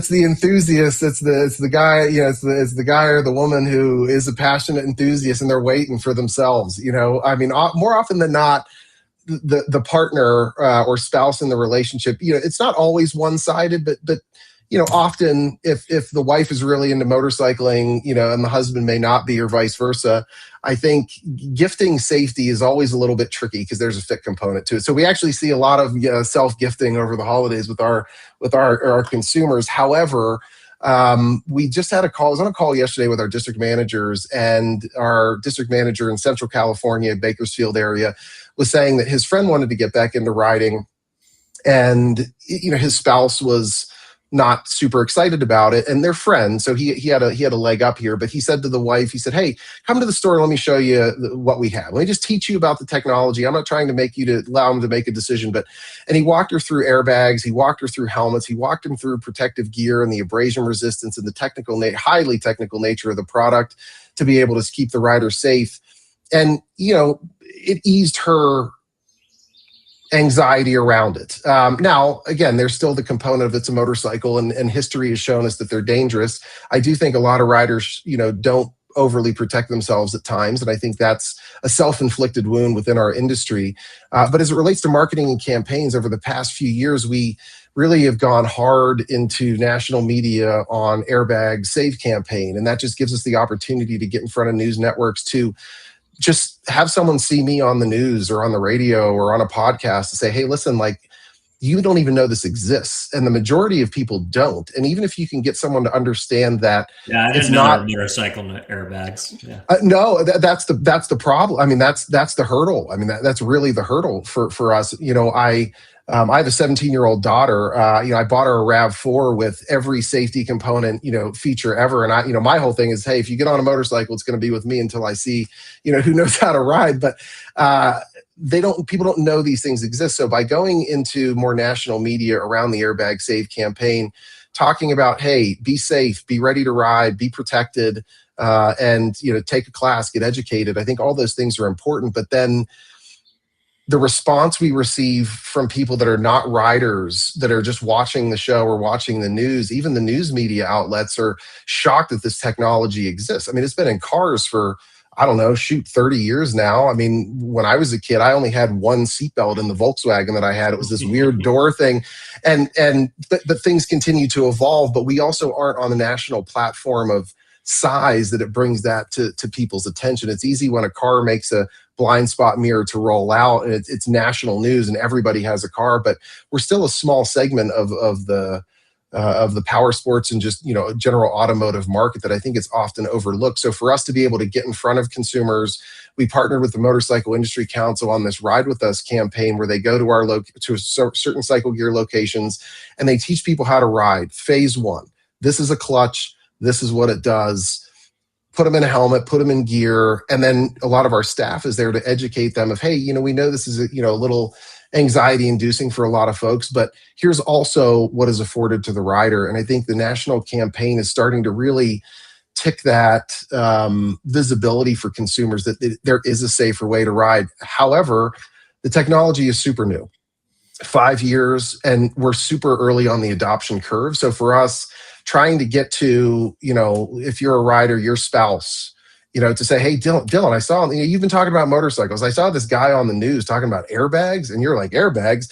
the enthusiast, it's the guy, it's the guy or the woman who is a passionate enthusiast and they're waiting for themselves. I mean, more often than not, the partner or spouse in the relationship, it's not always one-sided, but often if the wife is really into motorcycling, and the husband may not be, or vice versa, I think gifting safety is always a little bit tricky because there's a fit component to it. So we actually see a lot of self-gifting over the holidays with our consumers. However, we just had a call. I was on a call yesterday with our district managers, and our district manager in Central California, Bakersfield area, was saying that his friend wanted to get back into riding, and his spouse was not super excited about it, and they're friends, so he had a leg up here. But he said to the wife, he said, "Hey, come to the store and let me show you what we have. Let me just teach you about the technology. I'm not trying to make you to allow him to make a decision." And he walked her through airbags, he walked her through helmets, he walked him through protective gear and the abrasion resistance and the highly technical nature of the product to be able to keep the rider safe. And it eased her anxiety around it. Now, again, there's still the component of it's a motorcycle, and history has shown us that they're dangerous. I do think a lot of riders, don't overly protect themselves at times, and I think that's a self-inflicted wound within our industry. But as it relates to marketing and campaigns over the past few years, we really have gone hard into national media on Airbag Save campaign, and that just gives us the opportunity to get in front of news networks to just have someone see me on the news or on the radio or on a podcast to say, hey, listen, like, you don't even know this exists, and the majority of people don't. And even if you can get someone to understand that
Yeah, I
it's
didn't know there
not
were motorcycle airbags. Yeah.
no, that's the problem. I mean, that's the hurdle. I mean, that's really the hurdle for us. I have a 17-year-old daughter. I bought her a RAV4 with every safety component, feature ever. And my whole thing is, hey, if you get on a motorcycle, it's going to be with me until I see, who knows how to ride. But people don't know these things exist. So by going into more national media around the Airbag Save campaign, talking about, hey, be safe, be ready to ride, be protected, and take a class, get educated. I think all those things are important. But then the response we receive from people that are not riders, that are just watching the show or watching the news, even the news media outlets are shocked that this technology exists. I mean, it's been in cars for, I don't know, 30 years now. I mean, when I was a kid, I only had one seatbelt in the Volkswagen that I had. It was this weird door thing. But things continue to evolve, but we also aren't on the national platform of size that it brings that to people's attention. It's easy when a car makes a blind spot mirror to roll out and it's national news and everybody has a car, but we're still a small segment of the power sports and just general automotive market that I think is often overlooked. So for us to be able to get in front of consumers, we partnered with the Motorcycle Industry Council on this Ride With Us campaign where they go to certain cycle gear locations and they teach people how to ride. Phase 1, this is a clutch, this is what it does. Put them in a helmet, put them in gear. And then a lot of our staff is there to educate them of, hey, we know this is a little anxiety inducing for a lot of folks, but here's also what is afforded to the rider. And I think the national campaign is starting to really tick that visibility for consumers that there is a safer way to ride. However, the technology is super new. 5 years, and we're super early on the adoption curve. So for us, trying to get to, if you're a rider, your spouse, to say, hey, Dylan, I saw, you've been talking about motorcycles. I saw this guy on the news talking about airbags, and you're like, airbags?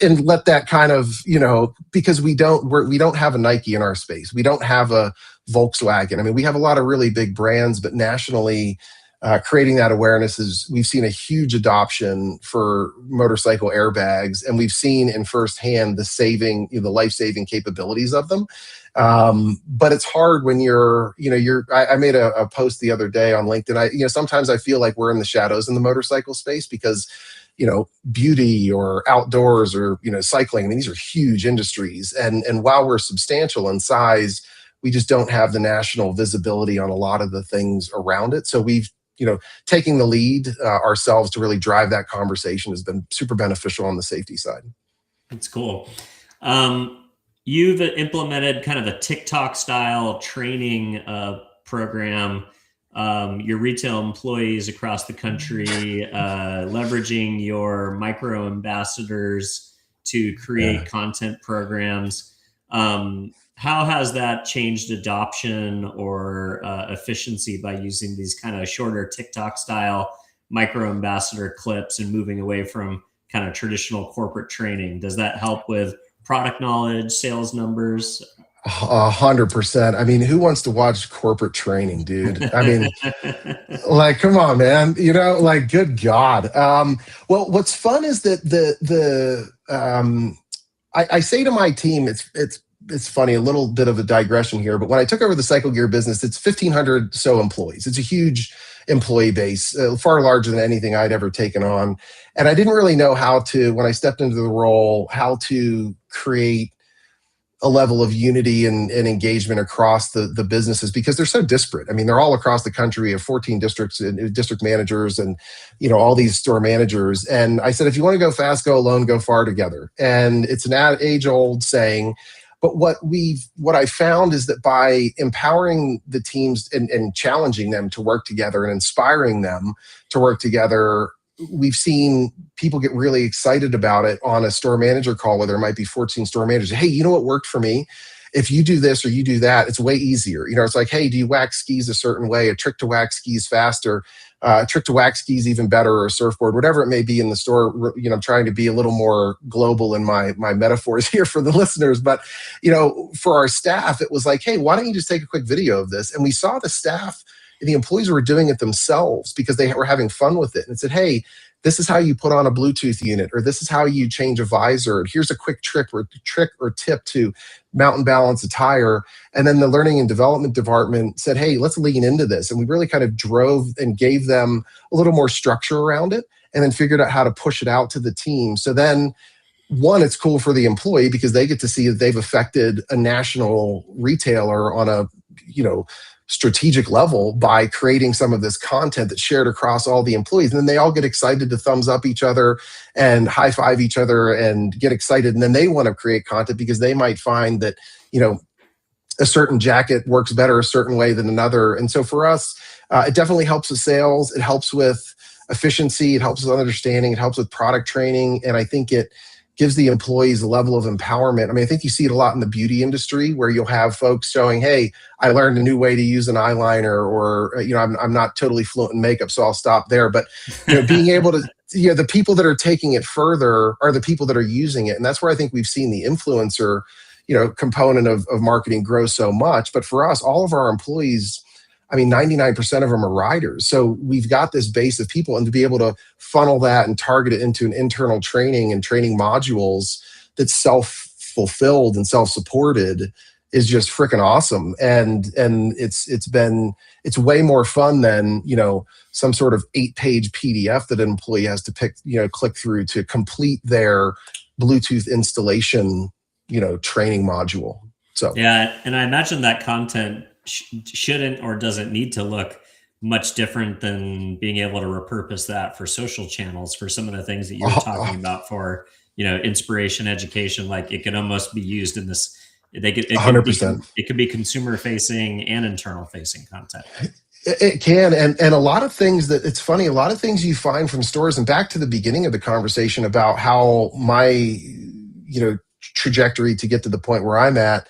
And let that kind of, because we don't have a Nike in our space. We don't have a Volkswagen. I mean, we have a lot of really big brands, but nationally, creating that awareness we've seen a huge adoption for motorcycle airbags, and we've seen in firsthand the life-saving capabilities of them. But it's hard when I made a post the other day on LinkedIn. Sometimes I feel like we're in the shadows in the motorcycle space because, beauty or outdoors or, cycling, I mean, these are huge industries. And while we're substantial in size, we just don't have the national visibility on a lot of the things around it. So we've, taking the lead ourselves to really drive that conversation has been super beneficial on the safety side.
That's cool. You've implemented kind of a TikTok style training program. Your retail employees across the country, leveraging your micro ambassadors to create content programs. How has that changed adoption or efficiency by using these kind of shorter TikTok style micro ambassador clips and moving away from kind of traditional corporate training? Does that help with product knowledge, sales numbers?
100%. I mean, who wants to watch corporate training, dude? I mean, like, come on, man. Good God. Well, what's fun is that I say to my team, it's funny, a little bit of a digression here, but when I took over the cycle gear business, it's 1,500 so employees. It's a huge employee base, far larger than anything I'd ever taken on. And I didn't really know when I stepped into the role, how to create a level of unity and engagement across the businesses because they're so disparate. I mean, they're all across the country. We have 14 districts and district managers and, all these store managers. And I said, if you want to go fast, go alone, go far together. And it's an age-old saying. But what I found is that by empowering the teams and challenging them to work together and inspiring them to work together, we've seen people get really excited about it on a store manager call where there might be 14 store managers. Hey, you know what worked for me? If you do this or you do that, it's way easier. It's like, hey, do you wax skis a certain way? A trick to wax skis faster, a trick to wax skis even better, or a surfboard, whatever it may be in the store. I'm trying to be a little more global in my metaphors here for the listeners. But, for our staff, it was like, hey, why don't you just take a quick video of this? And we saw the staff, the employees were doing it themselves because they were having fun with it. And it said, hey, this is how you put on a Bluetooth unit, or this is how you change a visor. And here's a quick trick or tip to mount and balance a tire. And then the learning and development department said, hey, let's lean into this. And we really kind of drove and gave them a little more structure around it, and then figured out how to push it out to the team. So then, one, it's cool for the employee because they get to see that they've affected a national retailer on a, strategic level by creating some of this content that's shared across all the employees. And then they all get excited to thumbs up each other and high five each other and get excited. And then they want to create content because they might find that, a certain jacket works better a certain way than another. And so for us, it definitely helps with sales. It helps with efficiency. It helps with understanding. It helps with product training. And I think it gives the employees a level of empowerment. I mean, I think you see it a lot in the beauty industry where you'll have folks showing, hey, I learned a new way to use an eyeliner, or, I'm not totally fluent in makeup, so I'll stop there. But, being able to, the people that are taking it further are the people that are using it. And that's where I think we've seen the influencer, component of marketing grow so much. But for us, all of our employees, 99% of them are riders. So we've got this base of people, and to be able to funnel that and target it into an internal training and training modules that's self-fulfilled and self-supported is just freaking awesome. And it's way more fun than, some sort of 8-page PDF that an employee has to click through to complete their Bluetooth installation, training module. So
yeah, and I imagine that content shouldn't or doesn't need to look much different than being able to repurpose that for social channels for some of the things that you're talking about for, inspiration, education. Like it could almost be used in this. It could be consumer facing and internal facing content.
It can. And a lot of things that it's funny, a lot of things you find from stores, and back to the beginning of the conversation about how my, trajectory to get to the point where I'm at,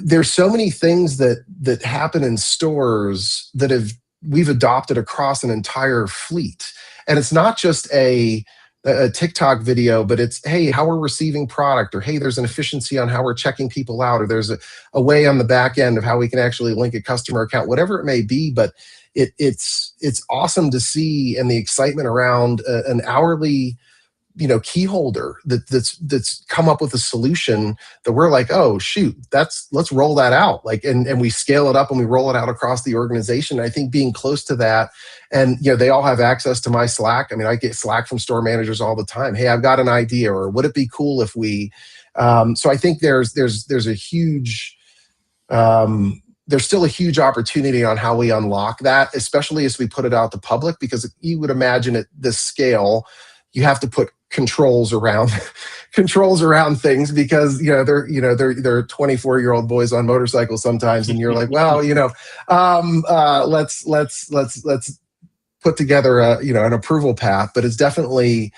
there's so many things that happen in stores that we've adopted across an entire fleet. And it's not just a TikTok video, but it's, hey, how we're receiving product, or hey, there's an efficiency on how we're checking people out, or there's a way on the back end of how we can actually link a customer account, whatever it may be. But it's awesome to see, and the excitement around an hourly key holder that's come up with a solution that we're like, oh shoot, let's roll that out. And we scale it up and we roll it out across the organization. And I think being close to that, and they all have access to my Slack. I get Slack from store managers all the time. Hey, I've got an idea, or would it be cool if we? So I think there's a huge there's still a huge opportunity on how we unlock that, especially as we put it out to public, because you would imagine at this scale, you have to put controls around things, because they're 24-year-old boys on motorcycles sometimes, and you're like, well, let's put together an approval path. But it's definitely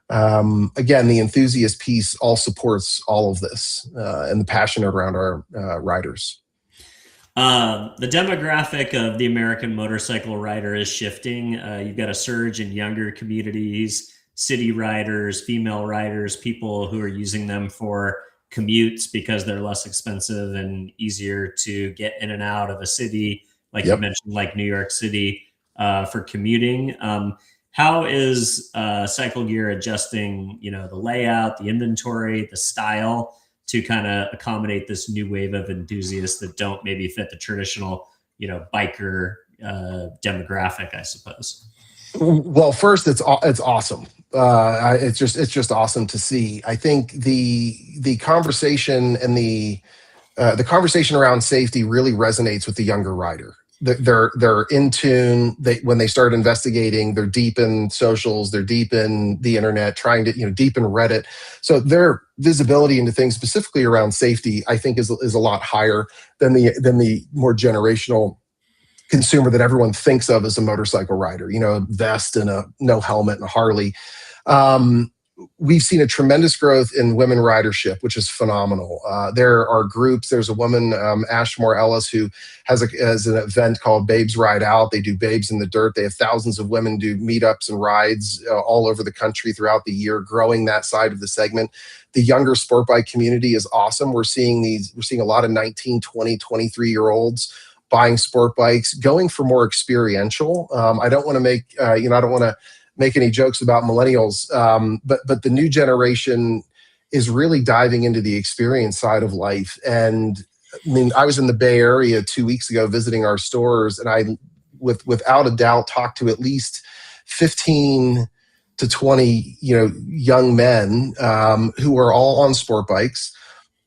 again, the enthusiast piece all supports all of this, and the passion around our riders.
The demographic of the American motorcycle rider is shifting. You've got a surge in younger communities, city riders, female riders, people who are using them for commutes because they're less expensive and easier to get in and out of a city, like you mentioned, like New York City, for commuting. How is Cycle Gear adjusting, the layout, the inventory, the style to kind of accommodate this new wave of enthusiasts that don't maybe fit the traditional, biker demographic, I suppose?
Well, first, it's awesome. It's just awesome to see. I think the conversation and the conversation around safety really resonates with the younger rider. They're in tune. When they start investigating, they're deep in socials, they're deep in the internet, trying to deep in Reddit. So their visibility into things specifically around safety, I think, is a lot higher than the more generational consumer that everyone thinks of as a motorcycle rider, vest and a no helmet and a Harley. We've seen a tremendous growth in women ridership, which is phenomenal. There are groups. There's a woman, Ashmore Ellis, who has an event called Babes Ride Out. They do Babes in the Dirt. They have thousands of women do meetups and rides all over the country throughout the year, growing that side of the segment. The younger sport bike community is awesome. We're seeing a lot of 19, 20, 23-year-olds buying sport bikes, going for more experiential. I don't want to make, I don't want to make any jokes about millennials, but the new generation is really diving into the experience side of life. And I mean, I was in the Bay Area 2 weeks ago visiting our stores, and I, without a doubt, talked to at least 15 to 20, young men who are all on sport bikes,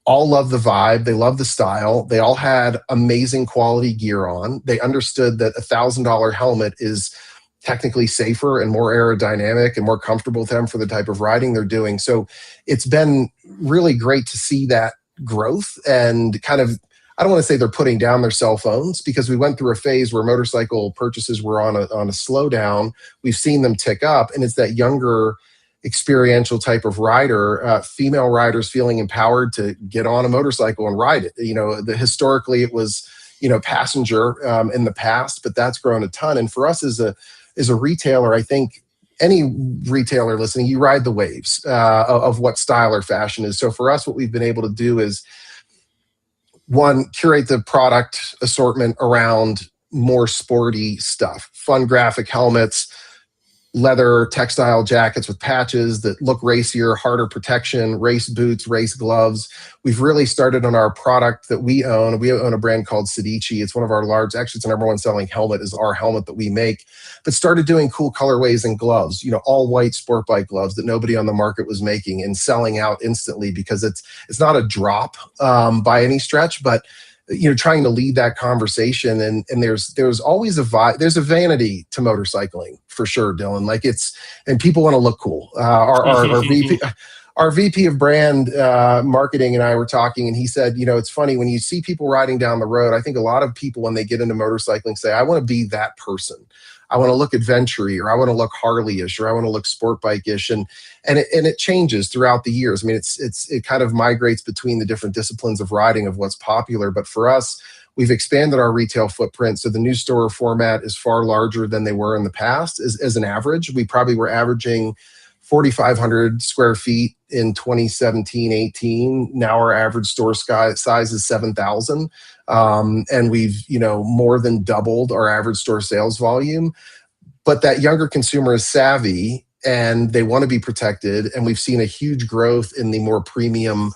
all love the vibe. They love the style. They all had amazing quality gear on. They understood that $1,000 helmet is technically safer and more aerodynamic and more comfortable with them for the type of riding they're doing. So it's been really great to see that growth, and kind of, I don't want to say they're putting down their cell phones, because we went through a phase where motorcycle purchases were on a slowdown. We've seen them tick up, and it's that younger experiential type of rider, female riders feeling empowered to get on a motorcycle and ride it. Historically it was, passenger in the past, but that's grown a ton. And for us as a retailer, I think any retailer listening, you ride the waves of what style or fashion is. So for us, what we've been able to do is, one, curate the product assortment around more sporty stuff, fun graphic helmets, leather textile jackets with patches that look racier, harder protection, race boots, race gloves. We've really started on our product that we own. We own a brand called Sedici. It's one of our actually it's the number one selling helmet, is our helmet that we make, but started doing cool colorways and gloves, all white sport bike gloves that nobody on the market was making, and selling out instantly, because it's not a drop by any stretch, but trying to lead that conversation. And there's always there's a vanity to motorcycling for sure, Dylan. And people want to look cool. Our VP of brand marketing and I were talking, and he said, it's funny when you see people riding down the road. I think a lot of people, when they get into motorcycling, say, I want to be that person. I want to look adventure-y, or I want to look Harley-ish, or I want to look sport bike-ish. And it changes throughout the years. I mean, it kind of migrates between the different disciplines of riding of what's popular. But for us, we've expanded our retail footprint. So the new store format is far larger than they were in the past. As an average, we probably were averaging 4,500 square feet in 2017, 18. Now our average store size is 7,000. And we've, more than doubled our average store sales volume. But that younger consumer is savvy, and they want to be protected. And we've seen a huge growth in the more premium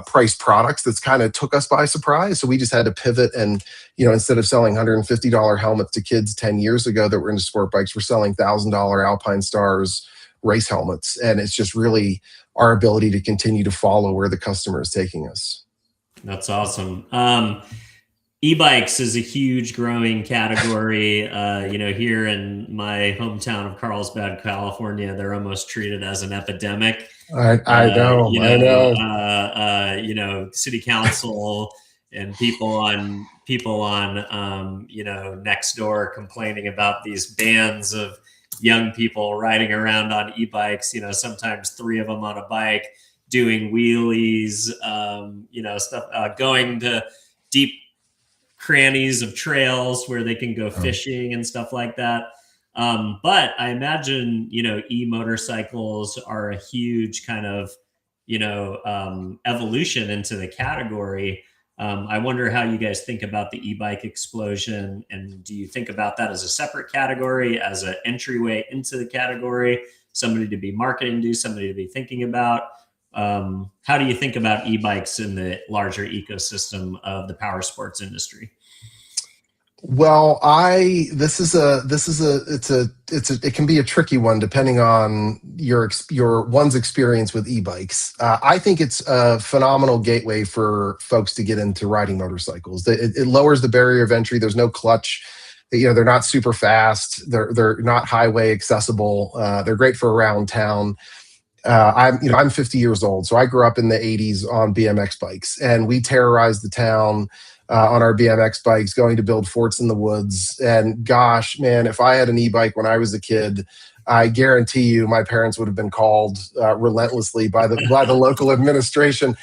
price products that's kind of took us by surprise. So we just had to pivot, and, instead of selling $150 helmets to kids 10 years ago that were into sport bikes, we're selling $1,000 Alpine Stars race helmets. And it's just really our ability to continue to follow where the customer is taking us.
That's awesome. E-bikes is a huge growing category. Here in my hometown of Carlsbad, California, they're almost treated as an epidemic.
I know.
City council and people on next door complaining about these bands of young people riding around on e-bikes, sometimes 3 of them on a bike, doing wheelies, stuff, going to deep crannies of trails where they can go fishing and stuff like that. But I imagine, e-motorcycles are a huge kind of, evolution into the category. I wonder how you guys think about the e-bike explosion, and do you think about that as a separate category, as an entryway into the category, somebody to be marketing to, somebody to be thinking about? How do you think about e-bikes in the larger ecosystem of the power sports industry?
Well, it can be a tricky one depending on your one's experience with e-bikes. I think it's a phenomenal gateway for folks to get into riding motorcycles. It lowers the barrier of entry. There's no clutch. They're not super fast. They're not highway accessible. They're great for around town. I'm 50 years old, so I grew up in the 80s on BMX bikes, and we terrorized the town on our BMX bikes, going to build forts in the woods. And gosh, man, if I had an e-bike when I was a kid, I guarantee you my parents would have been called relentlessly by the local administration.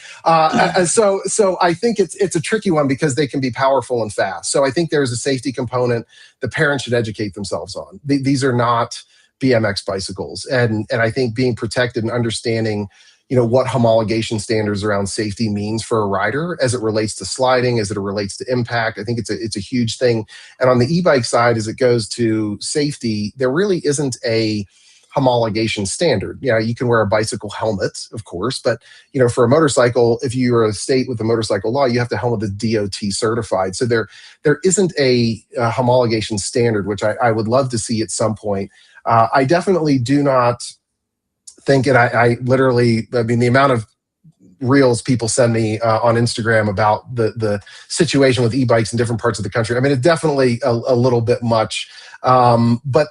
So I think it's a tricky one because they can be powerful and fast. So I think there's a safety component the parents should educate themselves on. These are not BMX bicycles. And I think being protected and understanding, what homologation standards around safety means for a rider as it relates to sliding, as it relates to impact. I think it's a huge thing. And on the e-bike side, as it goes to safety, there really isn't a homologation standard. You can wear a bicycle helmet, of course, but for a motorcycle, if you're a state with a motorcycle law, you have to helmet that's DOT certified. So there isn't a homologation standard, which I would love to see at some point. I definitely do not think, and I mean, the amount of reels people send me on Instagram about the situation with e-bikes in different parts of the country. I mean, it's definitely a little bit much. But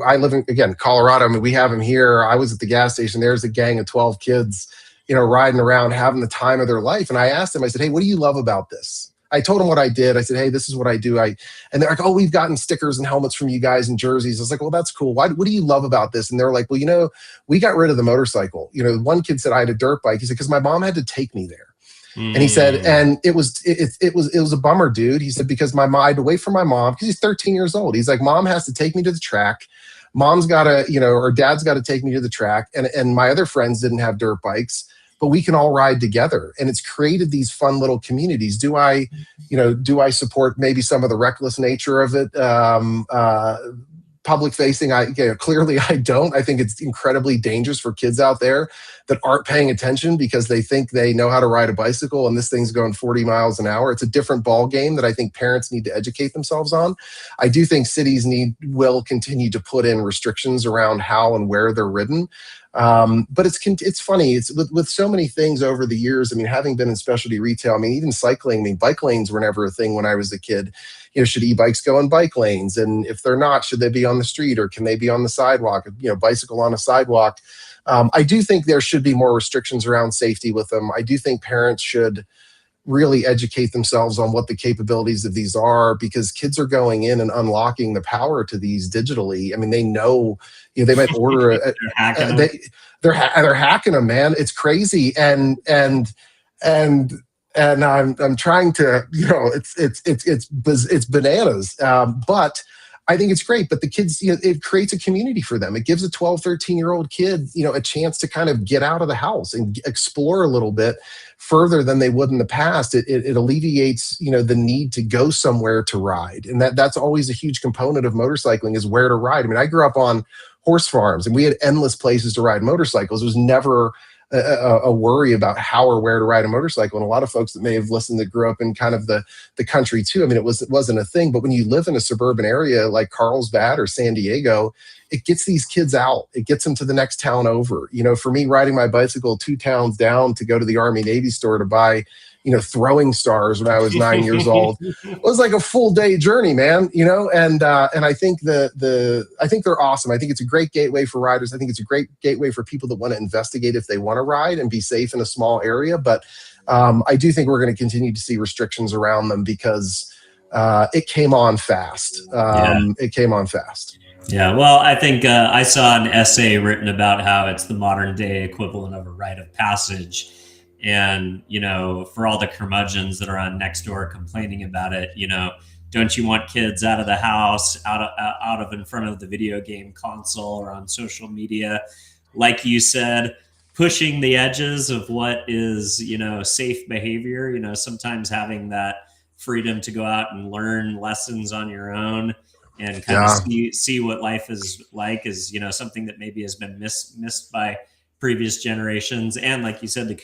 I live in, again, Colorado. I mean, we have them here. I was at the gas station. There's a gang of 12 kids, riding around, having the time of their life. And I asked them, I said, hey, what do you love about this? I told them what I did. I said, hey, this is what I do. And they're like, oh, we've gotten stickers and helmets from you guys and jerseys. I was like, well, that's cool. What do you love about this? And they're like, well, we got rid of the motorcycle. One kid said I had a dirt bike. He said, because my mom had to take me there. And he said, and it was a bummer, dude. He said, because I had to wait for my mom, because he's 13 years old. He's like, mom has to take me to the track. Mom's got to, or dad's got to take me to the track. And my other friends didn't have dirt bikes, but we can all ride together. And it's created these fun little communities. Do I support maybe some of the reckless nature of it? Public facing, clearly I don't. I think it's incredibly dangerous for kids out there that aren't paying attention because they think they know how to ride a bicycle and this thing's going 40 miles an hour. It's a different ball game that I think parents need to educate themselves on. I do think cities will continue to put in restrictions around how and where they're ridden. But it's funny. It's with so many things over the years. I mean, having been in specialty retail, I mean, even cycling, I mean, bike lanes were never a thing when I was a kid. Should e-bikes go in bike lanes? And if they're not, should they be on the street or can they be on the sidewalk? Bicycle on a sidewalk. I do think there should be more restrictions around safety with them. I do think parents should really educate themselves on what the capabilities of these are, because kids are going in and unlocking the power to these digitally. I mean, they know, they might order they're hacking them, man. It's crazy. And I'm trying to, it's bananas. But I think it's great. But the kids, it creates a community for them. It gives a 12, 13-year-old kid, a chance to kind of get out of the house and explore a little bit further than they would in the past. It alleviates, the need to go somewhere to ride. And that's always a huge component of motorcycling, is where to ride. I mean, I grew up on horse farms and we had endless places to ride motorcycles. It was never a worry about how or where to ride a motorcycle. And a lot of folks that may have listened that grew up in kind of the country too. I mean, it wasn't a thing, but when you live in a suburban area like Carlsbad or San Diego, it gets these kids out. It gets them to the next town over. For me, riding my bicycle 2 towns down to go to the Army Navy store to buy, throwing stars when I was 9 years old, it was like a full day journey, man. And I think I think they're awesome. I think it's a great gateway for riders. I think it's a great gateway for people that want to investigate if they want to ride and be safe in a small area. But I do think we're going to continue to see restrictions around them because it came on fast. It came on fast.
Yeah, well, I think I saw an essay written about how it's the modern day equivalent of a rite of passage. And, for all the curmudgeons that are on Nextdoor complaining about it, don't you want kids out of the house, out of in front of the video game console or on social media? Like you said, pushing the edges of what is, safe behavior, sometimes having that freedom to go out and learn lessons on your own and kind of see what life is like is, something that maybe has been missed by previous generations. And like you said, the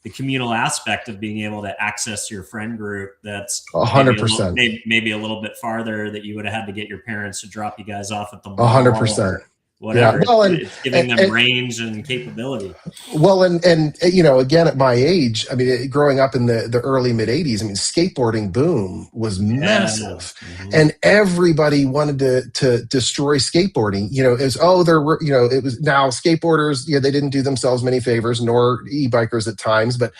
communal aspect of being able to access your friend group that's
100%,
maybe a little bit farther, that you would have had to get your parents to drop you guys off at the mall.
100%.
Whatever.
Yeah. Well,
it's giving them range and capability.
Well, and again, at my age, I mean, growing up in the early mid 80s, I mean, skateboarding boom was massive, and everybody wanted to destroy skateboarding. It was now skateboarders. They didn't do themselves many favors, nor e-bikers at times. But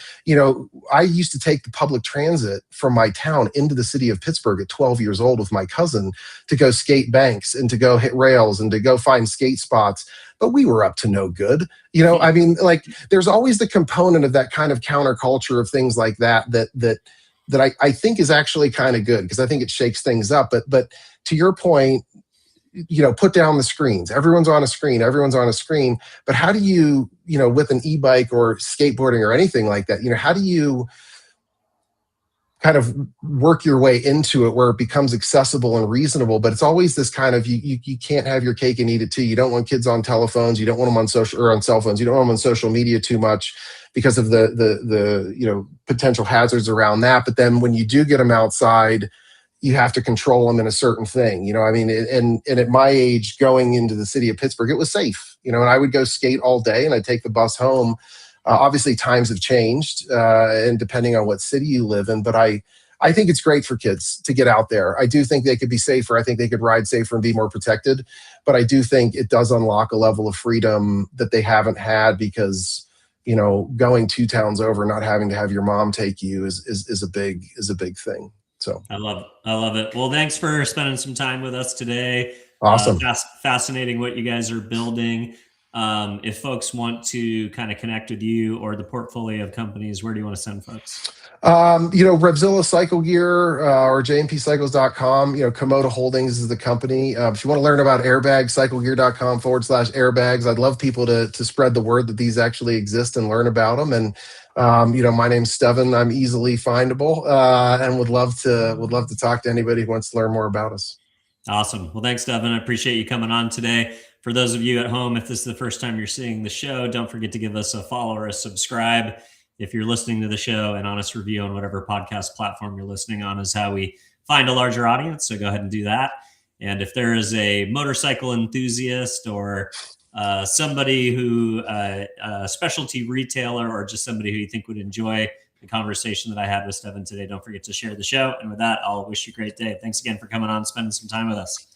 I used to take the public transit from my town into the city of Pittsburgh at 12 years old with my cousin to go skate banks and to go hit rails and to go find skate spots, but we were up to no good. I mean, like, there's always the component of that kind of counterculture of things like that I think is actually kind of good, because I think it shakes things up. But to your point, put down the screens. Everyone's on a screen. But how do you, with an e-bike or skateboarding or anything like that, how do you kind of work your way into it where it becomes accessible and reasonable. But it's always this kind of, you can't have your cake and eat it too. You don't want kids on telephones. You don't want them on social or on cell phones. You don't want them on social media too much because of the potential hazards around that. But then when you do get them outside, you have to control them in a certain thing. I mean, and at my age, going into the city of Pittsburgh, it was safe, and I would go skate all day and I'd take the bus home. Obviously, times have changed, and depending on what city you live in, but I think it's great for kids to get out there. I do think they could be safer. I think they could ride safer and be more protected. But I do think it does unlock a level of freedom that they haven't had because, going 2 towns over, not having to have your mom take you is a big thing. So
I love it. Well, thanks for spending some time with us today.
Awesome.
Fascinating what you guys are building. If folks want to kind of connect with you or the portfolio of companies, where do you want to send folks?
Revzilla Cycle Gear or jmpcycles.com. Komodo Holdings is the company. If you want to learn about airbags, cyclegear.com/airbags. I'd love people to spread the word that these actually exist and learn about them. And my name's Stevan. I'm easily findable, and would love to talk to anybody who wants to learn more about us.
Awesome. Well, thanks, Stevan. I appreciate you coming on today. For those of you at home, if this is the first time you're seeing the show, don't forget to give us a follow or a subscribe. If you're listening to the show, an honest review on whatever podcast platform you're listening on is how we find a larger audience. So go ahead and do that. And if there is a motorcycle enthusiast or somebody who, a specialty retailer, or just somebody who you think would enjoy the conversation that I had with Stevan today, don't forget to share the show. And with that, I'll wish you a great day. Thanks again for coming on and spending some time with us.